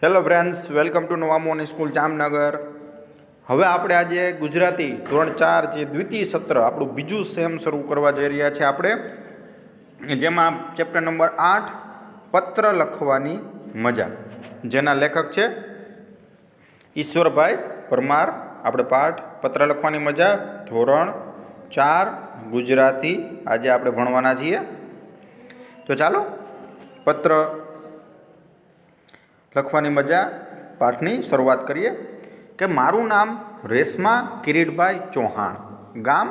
Hello friends, welcome to Navamoni school Jamnagar. હવે આપણે આજે ગુજરાતી ધોરણ 4 જે દ્વિતીય સત્ર આપણું બીજું સેમ શરૂ કરવા જઈ રહ્યા છે આપણે, જેમાં ચેપ્ટર નંબર 8 પત્ર લખવાની મજા, જેના લેખક છે ઈશ્વરભાઈ પરમાર. આપણે પાઠ પત્ર લખવાની મજા ધોરણ 4 ગુજરાતી આજે આપણે ભણવાના છીએ. તો ચાલો પત્ર લખવાની મજા પાઠની શરૂઆત કરીએ. કે મારું નામ રેશમા કિરીટભાઈ ચૌહાણ, ગામ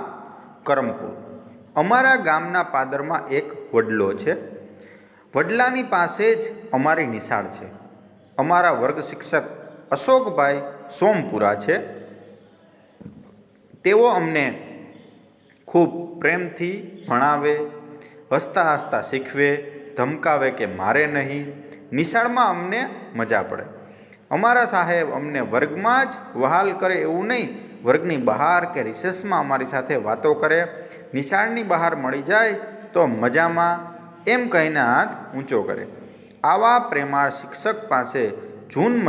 કરમપુર. અમારા ગામના પાદરમાં એક વડલો છે. વડલાની પાસે જ અમારી નિશાળ છે. અમારા વર્ગ શિક્ષક અશોકભાઈ સોમપુરા છે. તેઓ અમને ખૂબ પ્રેમથી ભણાવે, હસતા હસતા શીખવે, ધમકાવે કે મારે નહીં. નિશાળમાં અમને મજા પડે. અમારા સાહેબ અમને વર્ગમાં જ વહાલ કરે એવું નહીં, વર્ગની બહાર કે રિસેસમાં અમારી સાથે વાતો કરે. નિશાળની બહાર મળી જાય તો મજામાં એમ કહીને હાથ ઊંચો કરે. આવા પ્રેમાળ શિક્ષક પાસે જૂન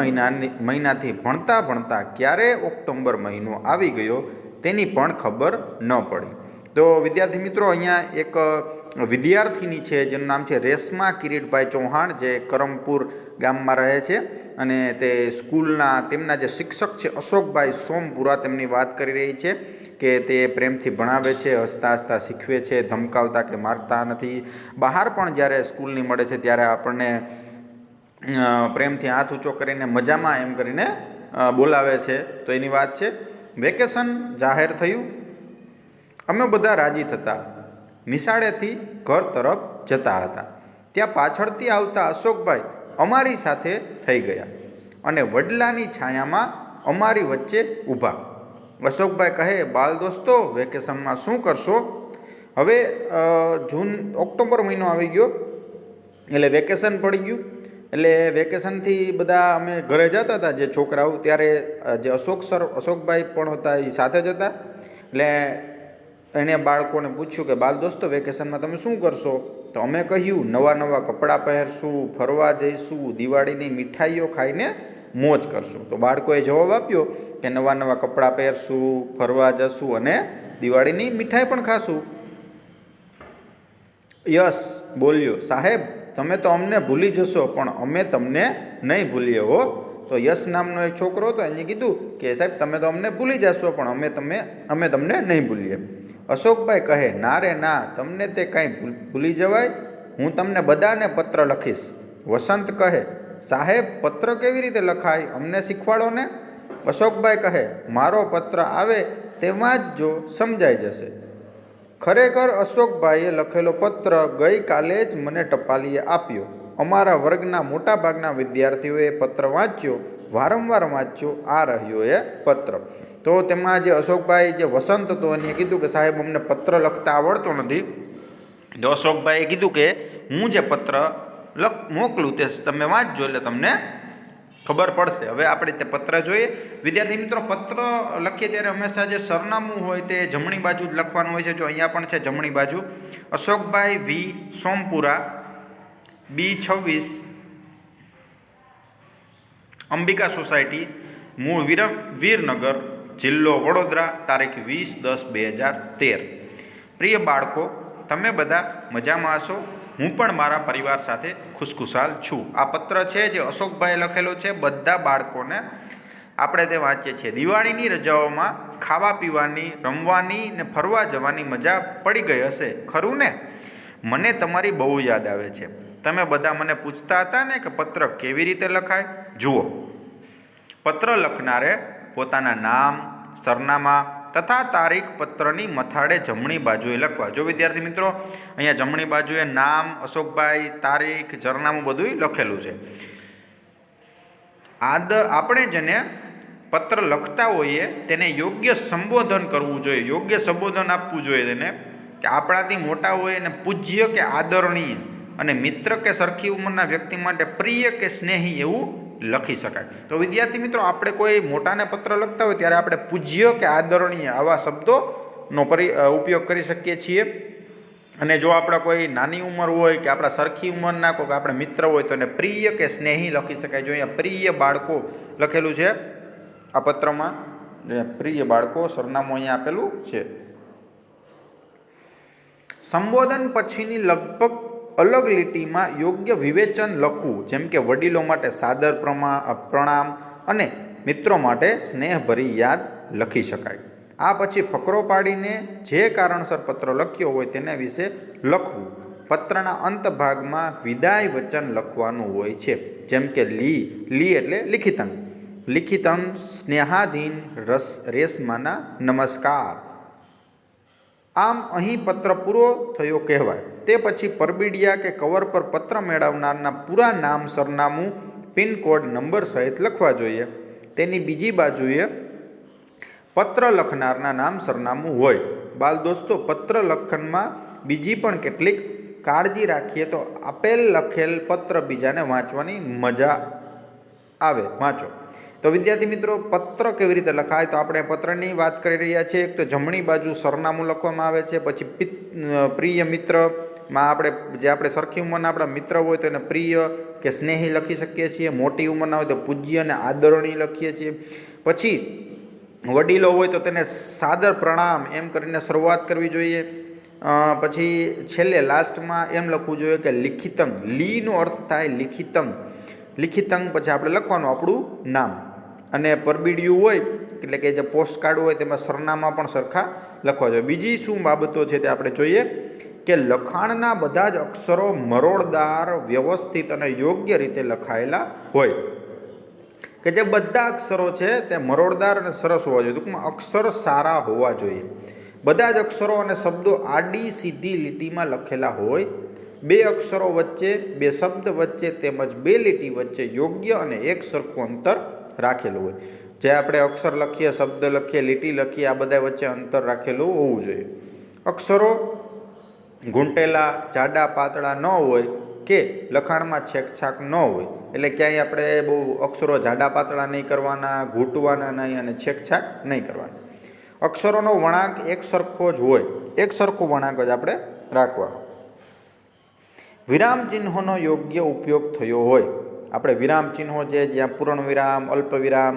મહિનાથી ભણતા ભણતા ક્યારે ઓક્ટોબર મહિનો આવી ગયો તેની પણ ખબર ન પડી. તો વિદ્યાર્થી મિત્રો, અહીંયા એક વિદ્યાર્થીની છે જેનું નામ છે રેશમા કિરીટભાઈ ચૌહાણ, જે કરમપુર ગામમાં રહે છે, અને તે સ્કૂલના તેમના જે શિક્ષક છે અશોકભાઈ સોમપુરા તેમની વાત કરી રહી છે કે તે પ્રેમથી ભણાવે છે, હસતા હસતા શીખવે છે, ધમકાવતા કે મારતા નથી. બહાર પણ જ્યારે સ્કૂલની મળે છે ત્યારે આપણને પ્રેમથી હાથ ઊંચો કરીને મજામાં એમ કરીને બોલાવે છે. તો એની વાત છે. વેકેશન જાહેર થયું. અમે બધા રાજી થતા નિશાળેથી ઘર તરફ જતા હતા. ત્યાં પાછળથી આવતા અશોકભાઈ અમારી સાથે થઈ ગયા અને વડલાની છાયામાં અમારી વચ્ચે ઊભા. અશોકભાઈ કહે, બાલ દોસ્તો, વેકેશનમાં શું કરશો? હવે ઓક્ટોબર મહિનો આવી ગયો એટલે વેકેશન પડી ગયું. એટલે વેકેશનથી બધા અમે ઘરે જતા હતા જે છોકરાઓ, ત્યારે જે અશોકભાઈ પણ હતા એ સાથે જ હતા. એટલે એણે બાળકોને પૂછ્યું કે બાલ દોસ્તો, વેકેશનમાં તમે શું કરશો? તો અમે કહ્યું, નવા નવા કપડાં પહેરશું, ફરવા જઈશું, દિવાળીની મીઠાઈઓ ખાઈને મોજ કરશું. તો બાળકોએ જવાબ આપ્યો કે નવા નવા કપડાં પહેરશું, ફરવા જશું અને દિવાળીની મીઠાઈ પણ ખાશું. યશ બોલ્યો, સાહેબ તમે તો અમને ભૂલી જશો પણ અમે તમને નહીં ભૂલીએ હો. તો યશ નામનો એક છોકરો હતો, એને કીધું કે સાહેબ તમે તો અમને ભૂલી જશો પણ અમે તમને નહીં ભૂલીએ. અશોકભાઈ કહે, ના રે ના, તમને તે કાંઈ ભૂલી જવાય, હું તમને બધાને પત્ર લખીશ. વસંત કહે, સાહેબ પત્ર કેવી રીતે લખાય, અમને શીખવાડો ને. અશોકભાઈ કહે, મારો પત્ર આવે તેમાં જ જો સમજાઈ જશે. ખરેખર અશોકભાઈએ લખેલો પત્ર ગઈકાલે જ મને ટપાલીએ આપ્યો. અમારા વર્ગના મોટાભાગના વિદ્યાર્થીઓએ પત્ર વાંચ્યો, વારંવાર વાંચ્યો. આ રહ્યો એ પત્ર. તો તેમાં જે અશોકભાઈ, જે વસંત હતો, એને કીધું કે સાહેબ અમને પત્ર લખતા આવડતો નથી. તો અશોકભાઈએ કીધું કે હું જે પત્ર મોકલું તે તમે વાંચજો એટલે તમને ખબર પડશે. હવે આપણે તે પત્ર જોઈએ. વિદ્યાર્થી મિત્રો, પત્ર લખીએ ત્યારે હંમેશા જે સરનામું હોય તે જમણી બાજુ જ લખવાનું હોય છે. જો અહીંયા પણ છે જમણી બાજુ. અશોકભાઈ વી સોમપુરા, B26, અંબિકા સોસાયટી, મૂળ વીરનગર, જિલ્લો વડોદરા, તારીખ 20/10/2013. પ્રિય બાળકો, તમે બધા મજામાં હશો. હું પણ મારા પરિવાર સાથે ખુશખુશાલ છું. આ પત્ર છે જે અશોકભાઈએ લખેલો છે બધા બાળકોને. આપણે તે વાંચીએ છીએ. દિવાળીની રજાઓમાં ખાવા પીવાની, રમવાની ને ફરવા જવાની મજા પડી ગઈ હશે, ખરું ને? મને તમારી બહુ યાદ આવે છે. તમે બધા મને પૂછતા હતા ને કે પત્ર કેવી રીતે લખાય. જુઓ, પત્ર લખનારે પોતાના નામ, સરનામા તથા તારીખ પત્રની મથાળે જમણી બાજુએ લખવા. જો વિદ્યાર્થી મિત્રો, અહીંયા જમણી બાજુએ નામ, અશોકભાઈ, તારીખ, સરનામું બધું લખેલું છે. આપણે જેને પત્ર લખતા હોઈએ તેને યોગ્ય સંબોધન કરવું જોઈએ, યોગ્ય સંબોધન આપવું જોઈએ તેને, કે આપણાથી મોટા હોય એને પૂજ્ય કે આદરણીય, અને મિત્ર કે સરખી ઉંમરના વ્યક્તિ માટે પ્રિય કે સ્નેહી એવું લખી શકાય. તો વિદ્યાર્થી મિત્રો, આપણે કોઈ મોટાને પત્ર લખતા હોય ત્યારે આપણે પૂજ્ય કે આદરણીય આવા શબ્દોનો ઉપયોગ કરી શકીએ છીએ. અને જો આપણા કોઈ નાની ઉંમર હોય કે આપણા સરખી ઉંમરના કોઈ આપણે મિત્ર હોય તો એને પ્રિય કે સ્નેહી લખી શકાય. જો અહીંયા પ્રિય બાળકો લખેલું છે આ પત્રમાં, પ્રિય બાળકો સરનામું અહીંયા આપેલું છે. સંબોધન પછીની લગભગ અલગ લીટીમાં યોગ્ય વિવેચન લખવું, જેમ કે વડીલો માટે સાદર પ્રણામ અને મિત્રો માટે સ્નેહભરી યાદ લખી શકાય. આ પછી ફકરો પાડીને જે કારણસર પત્ર લખ્યો હોય તેના વિશે લખવું. પત્રના અંત ભાગમાં વિદાય વચન લખવાનું હોય છે, જેમ કે લી એટલે લિખિતં, લિખિતં સ્નેહાધીન રેશમાના નમસ્કાર. આમ અહીં પત્ર પૂરો થયો કહેવાય. તે પછી પરબીડિયા કે કવર પર પત્ર મેળવનારના પૂરા નામ, સરનામું, પિનકોડ, નંબર સહિત લખવા જોઈએ. તેની બીજી બાજુએ પત્ર લખનારના નામ, સરનામું હોય. બાલ દોસ્તો, પત્ર લખનમાં બીજી પણ કેટલીક કાળજી રાખીએ તો આપેલ લખેલ પત્ર બીજાને વાંચવાની મજા આવે. વાંચો. તો વિદ્યાર્થી મિત્રો, પત્ર કેવી રીતે લખાય તો આપણે પત્રની વાત કરી રહ્યા છીએ. એક તો જમણી બાજુ સરનામું લખવામાં આવે છે, પછી પ્રિય મિત્રમાં આપણે સરખી ઉંમરના આપણા મિત્ર હોય તો એને પ્રિય કે સ્નેહી લખી શકીએ છીએ. મોટી ઉંમરના હોય તો પૂજ્ય અને આદરણીય લખીએ છીએ. પછી વડીલો હોય તો તેને સાદર પ્રણામ એમ કરીને શરૂઆત કરવી જોઈએ. પછી છેલ્લે લાસ્ટમાં એમ લખવું જોઈએ કે લિખિતં, લીનો અર્થ થાય લિખિતં, લિખિતં પછી આપણે લખવાનું આપણું નામ. અને પરબીડિયું હોય એટલે કે જે પોસ્ટ કાર્ડ હોય તેમાં સરનામા પણ સરખા લખવા જોઈએ. બીજી શું બાબતો છે તે આપણે જોઈએ કે લખાણના બધા જ અક્ષરો મરોડદાર, વ્યવસ્થિત અને યોગ્ય રીતે લખાયેલા હોય. કે જે બધા અક્ષરો છે તે મરોડદાર અને સરસ હોવા જોઈએ. ટૂંકમાં અક્ષર સારા હોવા જોઈએ. બધા જ અક્ષરો અને શબ્દો આડી સીધી લીટીમાં લખેલા હોય. બે અક્ષરો વચ્ચે, બે શબ્દ વચ્ચે તેમજ બે લીટી વચ્ચે યોગ્ય અને એક સરખું અંતર રાખેલું હોય. જે આપણે અક્ષર લખીએ, શબ્દ લખીએ, લીટી લખીએ, આ બધા વચ્ચે અંતર રાખેલું હોવું જોઈએ. અક્ષરો ઘૂંટેલા, જાડા પાતળા ન હોય કે લખાણમાં છેકછાક ન હોય. એટલે ક્યાંય આપણે બહુ અક્ષરો જાડા પાતળા નહીં કરવાના, ઘૂંટવાના નહીં અને છેકછાક નહીં કરવાના. અક્ષરોનો વળાંક એક સરખો જ હોય, એક સરખો વળાંક જ આપણે રાખવાનો. વિરામ ચિહ્નોનો યોગ્ય ઉપયોગ થયો હોય. આપણે વિરામ ચિહ્નો છે જ્યાં પૂર્ણ વિરામ, અલ્પ વિરામ,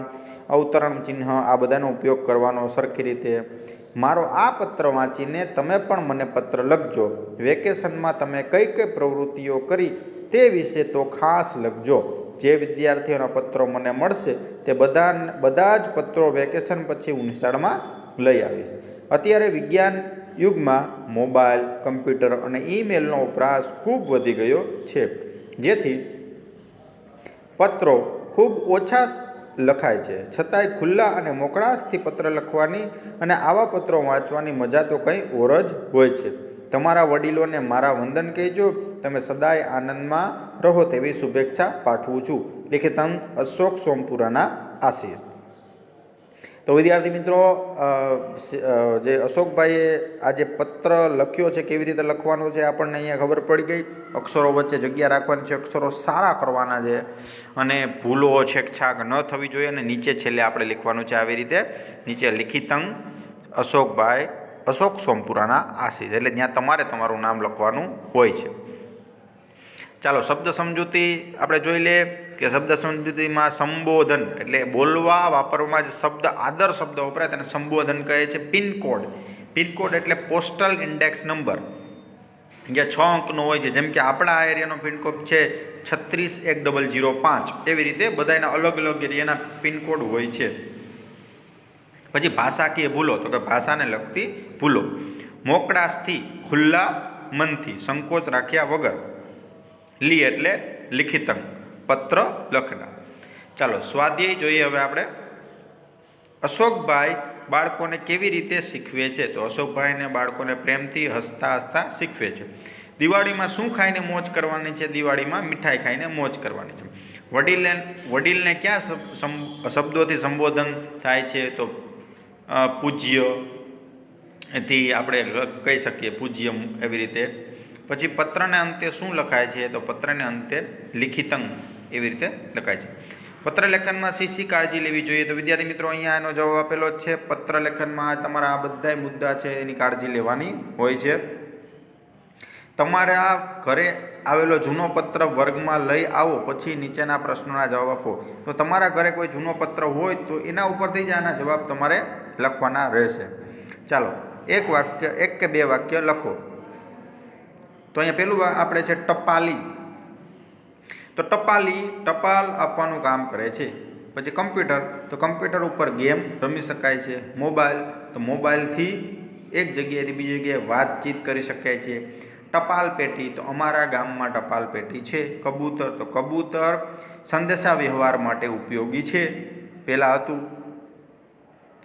અવતરણ ચિહ્ન, આ બધાનો ઉપયોગ કરવાનો સરખી રીતે. મારો આ પત્ર વાંચીને તમે પણ મને પત્ર લખજો. વેકેશનમાં તમે કઈ કઈ પ્રવૃત્તિઓ કરી તે વિશે તો ખાસ લખજો. જે વિદ્યાર્થીઓના પત્રો મને મળશે તે બધા જ પત્રો વેકેશન પછી હું નિશાળમાં લઈ આવીશ. અત્યારે વિજ્ઞાન યુગમાં મોબાઈલ, કમ્પ્યુટર અને ઈમેલનો વપરાશ ખૂબ વધી ગયો છે, જેથી પત્રો ખૂબ ઓછા લખાય છે. છતાંય ખુલ્લા અને મોકળાશથી પત્ર લખવાની અને આવા પત્રો વાંચવાની મજા તો કંઈ ઓર જ હોય છે. તમારા વડીલોને મારા વંદન કહેજો. તમે સદાય આનંદમાં રહો તેવી શુભેચ્છા પાઠવું છું. લિખિતં અશોક સોમપુરાના આશીષ. તો વિદ્યાર્થી મિત્રો, જે અશોકભાઈએ આ જે પત્ર લખ્યો છે કેવી રીતે લખવાનો છે આપણને અહીંયા ખબર પડી ગઈ. અક્ષરો વચ્ચે જગ્યા રાખવાની છે, અક્ષરો સારા કરવાના છે અને ભૂલો છેકછાક ન થવી જોઈએ. અને નીચે છેલ્લે આપણે લખવાનું છે આવી રીતે, નીચે લિખિતં અશોકભાઈ, અશોક સોમપુરાના આશીષ, એટલે ત્યાં તમારે તમારું નામ લખવાનું હોય છે. ચાલો, શબ્દ સમજૂતી આપણે જોઈ લઈએ કે શબ્દ સમજૂતીમાં સંબોધન એટલે બોલવા વાપરવામાં જે શબ્દ, આદર શબ્દ વપરાય તેને સંબોધન કહે છે. પિનકોડ, પિનકોડ એટલે પોસ્ટલ ઇન્ડેક્સ નંબર જે 6 અંકનો હોય છે. જેમ કે આપણા આ એરિયાનો પિનકોડ છે 361005. એવી રીતે બધાના અલગ અલગ એરિયાના પિનકોડ હોય છે. પછી ભાષાકીય ભૂલો, તો કે ભાષાને લગતી ભૂલો. મોકળાશથી, ખુલ્લા મનથી, સંકોચ રાખ્યા વગર. લી એટલે લિખિતં, પત્ર લખનાર. ચાલો, સ્વાધ્યાય જોઈએ હવે આપણે. અશોકભાઈ બાળકોને કેવી રીતે શીખવે છે? તો અશોકભાઈને બાળકોને પ્રેમથી હસતા હસતા શીખવે છે. દિવાળીમાં શું ખાઈને મોજ કરવાની છે? દિવાળીમાં મીઠાઈ ખાઈને મોજ કરવાની છે. વડીલને કયા શબ્દોથી સંબોધન થાય છે? તો પૂજ્ય થી આપણે કહી શકીએ, પૂજ્ય એવી રીતે. પછી પત્રને અંતે શું લખાય છે? તો પત્રને અંતે લિખિતં એવી રીતે લખાય છે. પત્ર લેખનમાં શી કાળજી લેવી જોઈએ? તો વિદ્યાર્થી મિત્રો, અહીંયા એનો જવાબ આપેલો જ છે. પત્ર લેખનમાં તમારા આ બધા મુદ્દા છે એની કાળજી લેવાની હોય છે. તમારા ઘરે આવેલો જૂનો પત્ર વર્ગમાં લઈ આવો, પછી નીચેના પ્રશ્નોના જવાબ આપો. તો તમારા ઘરે કોઈ જૂનો પત્ર હોય તો એના ઉપરથી જ આના જવાબ તમારે લખવાના રહેશે. ચાલો, એક વાક્ય, એક કે બે વાક્ય લખો. તો અહીંયા પેલું આપણે છે ટપાલી. તો ટપાલી ટપાલ આપવાનું કામ કરે છે. પછી કમ્પ્યુટર, તો કમ્પ્યુટર ઉપર ગેમ રમી શકાય છે. મોબાઈલ, તો મોબાઈલથી એક જગ્યાએથી બીજી જગ્યાએ વાતચીત કરી શકાય છે. ટપાલ પેટી, તો અમારા ગામમાં ટપાલ પેટી છે. કબૂતર, તો કબૂતર સંદેશા વ્યવહાર માટે ઉપયોગી છે. પહેલાં હતું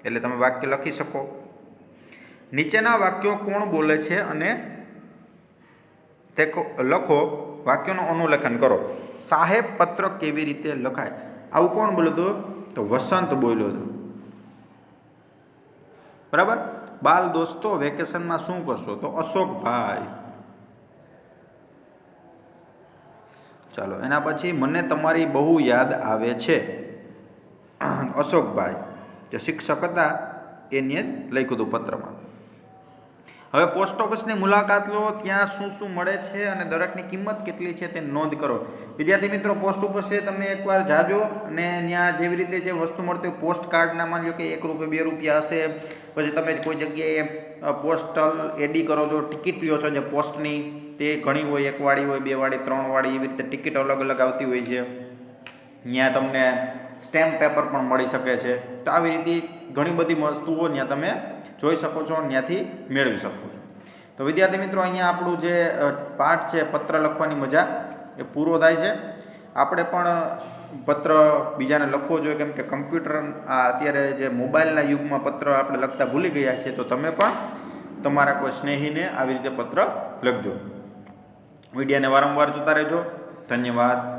એટલે તમે વાક્ય લખી શકો. નીચેના વાક્યો કોણ બોલે છે અને તે લખો. વાક્યોનું અનુલેખન કરો. સાહેબ પત્ર કેવી રીતે લખાય? આવું કોણ બોલ્યું હતું? તો વસંત બોલ્યો હતો. બરાબર. બાલ દોસ્તો વેકેશનમાં શું કરશો? તો અશોકભાઈ. ચાલો, એના પછી મને તમારી બહુ યાદ આવે છે. અશોકભાઈ જે શિક્ષક હતા એને જ લખ્યું હતું પત્રમાં. હવે પોસ્ટ ઓફિસની મુલાકાત લો. ત્યાં શું શું મળે છે અને દરેકની કિંમત કેટલી છે તે નોંધ કરો. વિદ્યાર્થી મિત્રો, પોસ્ટ ઓફિસે તમે એકવાર જાજો અને ત્યાં જેવી રીતે જે વસ્તુ મળતી હોય, પોસ્ટ કાર્ડના માની લો કે 1 રૂપિયા 2 રૂપિયા હશે. પછી તમે કોઈ જગ્યાએ પોસ્ટલ એડી કરો છો, ટિકિટ લ્યો છો જે પોસ્ટની, તે ઘણી હોય, 1 વાળી હોય, 2 વાળી, 3 વાળી, એવી રીતે ટિકિટ અલગ અલગ આવતી હોય છે. ત્યાં તમને સ્ટેમ્પ પેપર પણ મળી શકે છે. તો આવી રીતે ઘણી બધી વસ્તુઓ ત્યાં તમે જોઈ શકો છો, ત્યાંથી મેળવી શકો છો. તો વિદ્યાર્થી મિત્રો, અહીંયા આપણું જે પાઠ છે પત્ર લખવાની મજા એ પૂરો થાય છે. આપણે પણ પત્ર બીજાને લખવો જોઈએ, કેમ કે કમ્પ્યુટર અત્યારે જે મોબાઈલના યુગમાં પત્ર આપણે લખતા ભૂલી ગયા છીએ. તો તમે પણ તમારા કોઈ સ્નેહીને આવી રીતે પત્ર લખજો. વિડીયોને વારંવાર જોતા રહેજો. ધન્યવાદ.